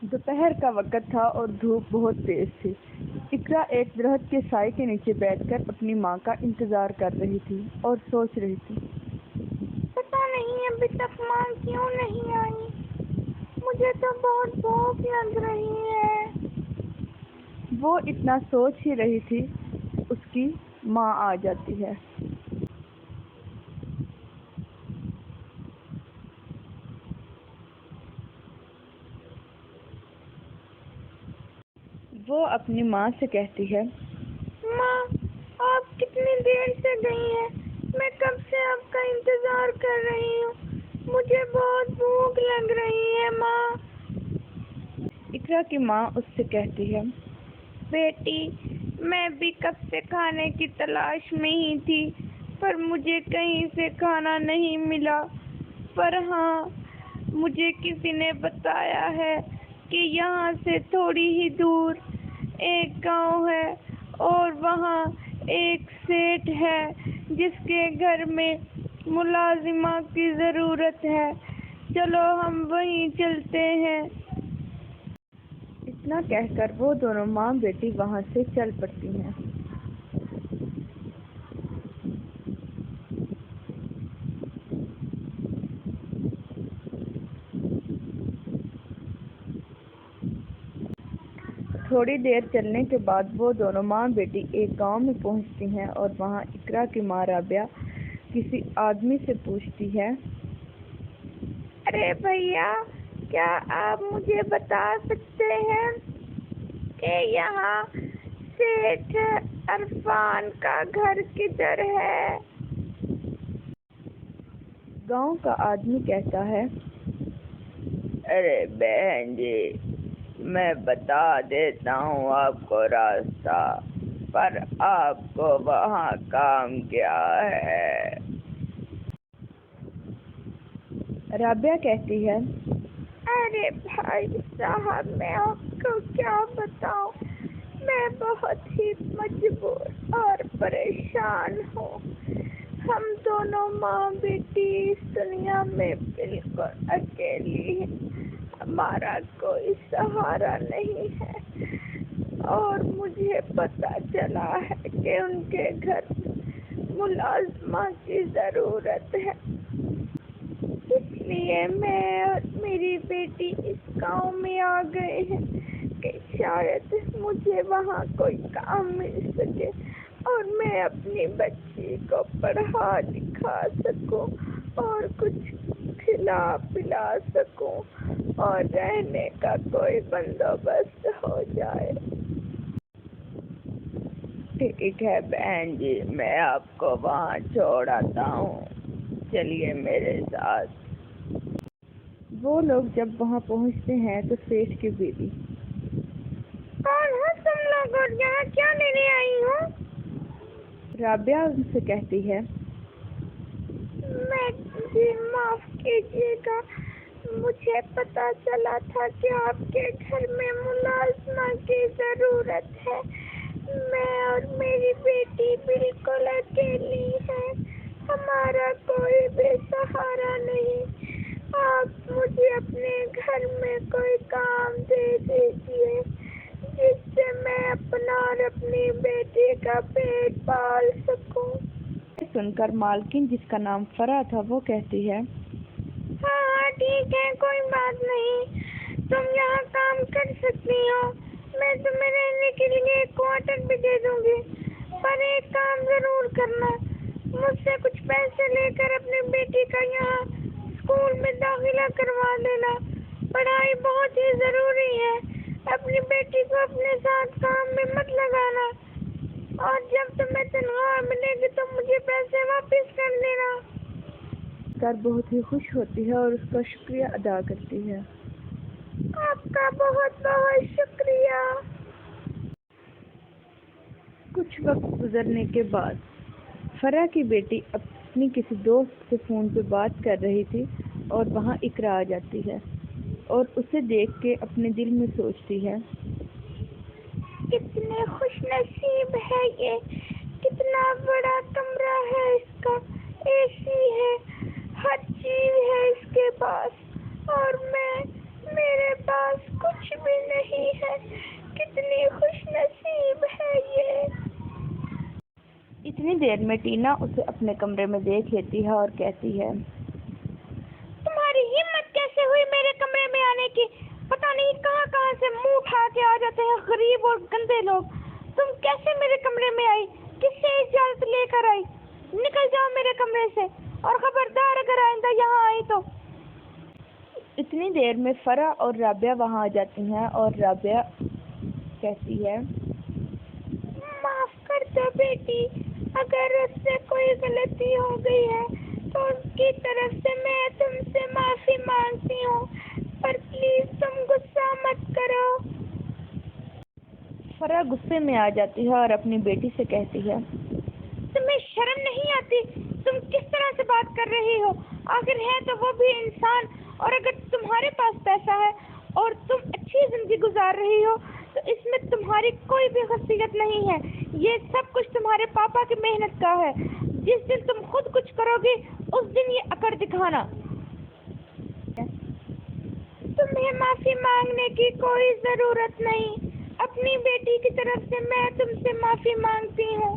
دوپہر کا وقت تھا اور دھوپ بہت تیز تھی۔ اقرا ایک درخت کے سائے کے نیچے بیٹھ کر اپنی ماں کا انتظار کر رہی تھی اور سوچ رہی تھی۔ پتہ نہیں ابھی تک ماں کیوں نہیں آئی؟ مجھے تو بہت بھوک لگ رہی ہے۔ وہ اتنا سوچ ہی رہی تھی، اس کی ماں آ جاتی ہے۔ وہ اپنی ماں سے کہتی ہے، ماں، آپ کتنی دیر سے گئی ہیں؟ میں کب سے آپ کا انتظار کر رہی ہوں۔ مجھے بہت بھوک لگ رہی ہے ماں۔ اقرا کی ماں اس سے کہتی ہے، بیٹی، میں بھی کب سے کھانے کی تلاش میں ہی تھی، پر مجھے کہیں سے کھانا نہیں ملا۔ پر ہاں، مجھے کسی نے بتایا ہے کہ یہاں سے تھوڑی ہی دور ایک گاؤں ہے اور وہاں ایک سیٹھ ہے جس کے گھر میں ملازمہ کی ضرورت ہے۔ چلو ہم وہیں چلتے ہیں۔ اتنا کہہ کر وہ دونوں ماں بیٹی وہاں سے چل پڑتی ہیں۔ تھوڑی دیر چلنے کے بعد وہ دونوں ماں بیٹی ایک گاؤں میں پہنچتی ہیں اور وہاں اقرا کی ماں رابعہ کسی آدمی سے پوچھتی ہے، ارے بھیا، کیا آپ مجھے بتا سکتے ہیں کہ یہاں سیٹھ عرفان کا گھر کدھر ہے؟ گاؤں کا آدمی کہتا ہے، ارے بہن جی، میں بتا دیتا ہوں آپ کو راستہ، پر آپ کو وہاں کام کیا ہے؟ رابعہ کہتی ہے، ارے بھائی صاحب، میں آپ کو کیا بتاؤں، میں بہت ہی مجبور اور پریشان ہوں۔ ہم دونوں ماں بیٹی اس دنیا میں بالکل اکیلی ہیں، ہمارا کوئی سہارا نہیں ہے، اور مجھے پتہ چلا ہے کہ ان کے گھر ملازمہ کی ضرورت ہے۔ اس لیے میں اور میری بیٹی اس گاؤں میں آ گئے ہیں کہ شاید مجھے وہاں کوئی کام مل سکے اور میں اپنی بچی کو پڑھا لکھا سکوں اور کچھ کھلا پلا سکوں اور رہنے کا کوئی بندوبست ہو جائے۔ ٹھیک ہے بہن جی، میں آپ کو وہاں چھوڑ آتا ہوں، چلیے میرے ساتھ۔ وہ لوگ جب وہاں پہنچتے ہیں تو سیٹھ کی بیوی، کون ہو تم لوگ اور یہاں کیا لینے آئی ہو؟ رابعہ ان سے کہتی ہے، جی معاف کیجیے گا، مجھے پتا چلا تھا کہ آپ کے گھر میں ملازمہ کی ضرورت ہے۔ میں اور میری بیٹی بالکل اکیلی ہے، ہمارا کوئی بھی سہارا نہیں۔ آپ مجھے اپنے گھر میں کوئی کام دے دیجیے جس سے میں اپنا اور اپنی بیٹی کا پیٹ پال سکوں۔ سن کر مالکن جس کا نام فرح تھا وہ کہتی ہے، ہاں ٹھیک ہے، کوئی بات نہیں، تم یہاں کام کر سکتی ہو، میں تمہیں رہنے کے لیے ایک کوارٹر بھی دے دوں گی، پر ایک کام ضرور کرنا، مجھ سے کچھ پیسے لے کر اپنی بیٹی کا یہاں اسکول میں داخلہ کروا دینا۔ پڑھائی بہت ہی ضروری ہے، اپنی بیٹی کو اپنے ساتھ کام میں مت لگانا، اور جب تمہیں تنخواہ ملے گی تو مجھے پیسے واپس کر دینا۔ کر بہت ہی خوش ہوتی ہے اور اس کا شکریہ ادا کرتی ہے۔ آپ کا بہت بہت شکریہ۔ کچھ وقت گزرنے کے بعد فرح کی بیٹی اپنی کسی دوست سے فون پہ بات کر رہی تھی اور وہاں اقرا آ جاتی ہے اور اسے دیکھ کے اپنے دل میں سوچتی ہے، کتنے خوش نصیب ہے یہ، کتنا بڑا کمرہ ہے اس کا، اے سی ہے، ہر چیز ہے اس کے پاس، اور میرے پاس کچھ دیر میں ٹینا اسے اپنے کمرے میں دیکھ لیتی ہے اور کہتی ہے، تمہاری ہمت کیسے ہوئی میرے کمرے میں آنے کی؟ پتہ نہیں کہاں کہاں سے منہ اٹھا کے آ جاتے ہیں غریب اور گندے لوگ. تم کیسے میرے کمرے میں آئی؟ کس سے اجازت لے کر آئی؟ نکل جاؤ میرے کمرے سے، اور خبردار اگر آئندہ یہاں آئی تو. اتنی دیر میں فرح اور رابعہ وہاں آ جاتی ہیں اور رابعہ کہتی ہے، معاف کر دو بیٹی، اگر اس سے کوئی غلطی ہو گئی ہے تو اس کی طرف سے میں تم سے معافی مانگتی ہوں، پر پلیز تم غصہ مت کرو. فرح غصے میں آ جاتی ہے اور اپنی بیٹی سے کہتی ہے، تمہیں شرم نہیں آتی؟ تم کس طرح سے بات کر رہی ہو؟ آخر ہے تو وہ بھی انسان، اور اگر تمہارے پاس پیسہ ہے اور تم اچھی زندگی گزار رہی ہو تو اس میں تمہاری کوئی بھی خصوصیت نہیں ہے. یہ سب کچھ تمہارے پاپا کی محنت کا ہے. جس دن تم خود کچھ کرو گی اس دن یہ اکڑ دکھانا. تمہیں معافی مانگنے کی کوئی ضرورت نہیں. اپنی بیٹی کی طرف سے میں تم سے معافی مانگتی ہوں.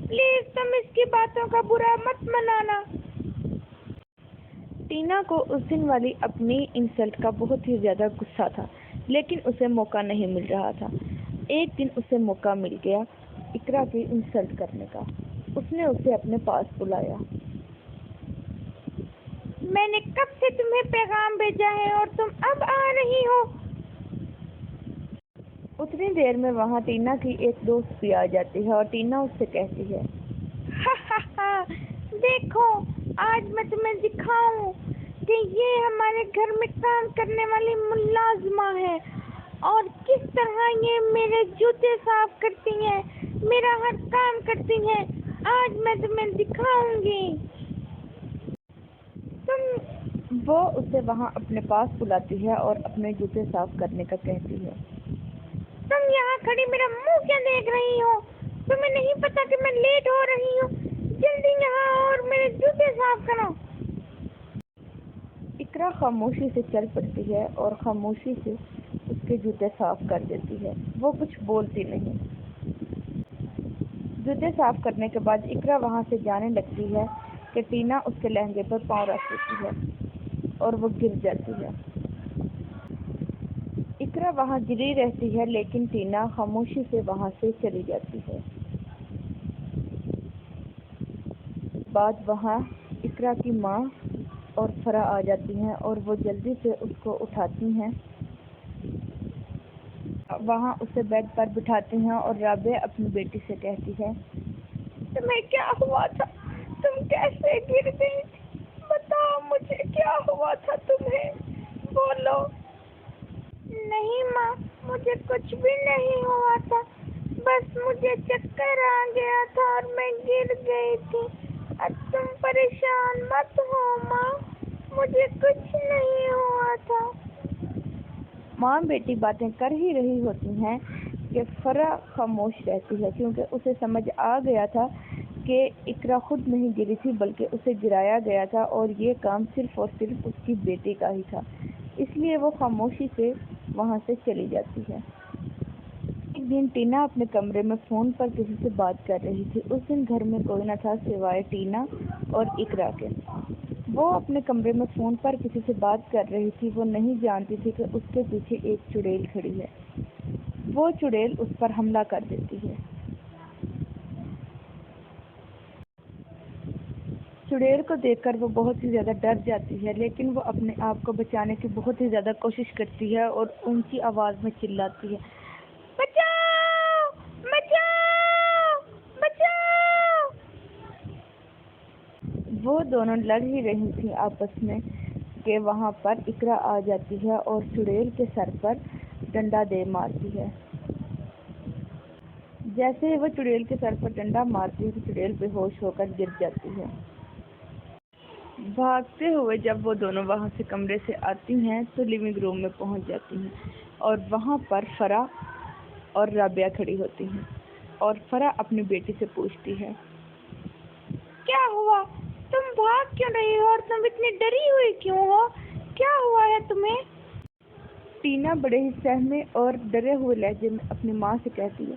پلیز تم اس کی باتوں کا برا مت منانا. ٹینا کو اس دن والی اپنی انسلٹ کا بہت ہی زیادہ غصہ تھا، لیکن اسے موقع نہیں مل رہا تھا. ایک دن اسے موقع مل گیا اقرا کی انسلٹ کرنے کا. اس نے اسے اپنے پاس بلایا. میں نے کب سے تمہیں پیغام بھیجا ہے اور تم اب آ رہی ہو؟ اتنی دیر میں وہاں ٹینا کی ایک دوست بھی آ جاتی ہے اور ٹینا اس سے کہتی ہے، دیکھو آج میں تمہیں دکھاؤں کہ یہ ہمارے گھر میں کام کرنے والی ملازمہ ہے اور کس طرح یہ میرے جوتے صاف کرتی ہیں، میرا ہر کام کرتی ہیں. آج میں تمہیں دکھاؤں گی. وہ اسے وہاں اپنے پاس بلاتی ہے اور اپنے جوتے صاف کرنے کا کہتی ہے. تم یہاں کھڑی میرا منہ کیا دیکھ رہی ہو؟ تمہیں نہیں پتا کہ میں لیٹ ہو رہی ہوں؟ جلدی یہاں اور میرے جوتے صاف کرو. اقرا خاموشی سے چل پڑتی ہے اور خاموشی سے اس کے جوتے صاف کر دیتی ہے. وہ کچھ بولتی نہیں. جوتے صاف کرنے کے بعد اقرا وہاں سے جانے لگتی ہے کہ ٹینا اس کے لہنگے پر پاؤں رکھ دیتی ہے اور وہ گر جاتی ہے. اقرا وہاں گری رہتی ہے لیکن ٹینا خاموشی سے وہاں سے چلی جاتی ہے. بعد وہاں اقرا کی ماں اور فرح آ جاتی ہیں اور وہ جلدی سے اس کو اٹھاتی ہیں. وہاں اسے بیڈ پر بٹھاتے ہیں اور رابعہ اپنی بیٹی سے کہتی ہے، تمہیں کیا ہوا تھا؟ تم کیسے گر گئی؟ بتاؤ مجھے کیا ہوا تھا تمہیں؟ بولو. نہیں ماں، مجھے کچھ بھی نہیں ہوا تھا، بس مجھے چکر آ گیا تھا اور میں گر گئی تھی. اب تم پریشان مت ہو ماں، مجھے کچھ نہیں ہوا تھا. ماں بیٹی باتیں کر ہی رہی ہوتی ہیں کہ فرح خاموش رہتی ہے کیونکہ اسے سمجھ آ گیا تھا کہ اقرا خود نہیں گری تھی بلکہ اسے گرایا گیا تھا اور یہ کام صرف اور صرف اس کی بیٹی کا ہی تھا. اس لیے وہ خاموشی سے وہاں سے چلی جاتی ہے. ایک دن ٹینا اپنے کمرے میں فون پر کسی سے بات کر رہی تھی. اس دن گھر میں کوئی نہ تھا سوائے ٹینا اور اقرا کے. وہ اپنے کمرے میں فون پر کسی سے بات کر رہی تھی. وہ نہیں جانتی تھی کہ اس کے پیچھے ایک چڑیل کھڑی ہے. وہ چڑیل اس پر حملہ کر دیتی ہے. چڑیل کو دیکھ کر وہ بہت ہی زیادہ ڈر جاتی ہے لیکن وہ اپنے آپ کو بچانے کی بہت ہی زیادہ کوشش کرتی ہے اور اونچی آواز میں چلاتی ہے، بچاؤ بچاؤ بچاؤ. وہ دونوں لڑ ہی رہی تھیں آپس میں کہ وہاں پر اقرا آ جاتی ہے اور چڑیل کے سر پر ڈنڈا دے مارتی ہے. جیسے ہی وہ چڑیل کے سر پر ڈنڈا مارتی ہے تو چڑیل بے ہوش ہو کر گر جاتی ہے. بھاگتے ہوئے جب وہ دونوں وہاں سے کمرے سے آتی ہیں تو لیونگ روم میں پہنچ جاتی ہیں اور وہاں پر فرح اور رابعہ کھڑی ہوتی ہیں اور فرح اپنی بیٹی سے پوچھتی ہے، کیا ہوا؟ تم بھاگ کیوں رہی ہو اور تم اتنی ڈری ہوئی کیوں ہو؟ کیا ہوا ہے تمہیں؟ ٹینا بڑے ہی سہمے اور ڈرے ہوئے لہجے میں اپنی ماں سے کہتی ہے،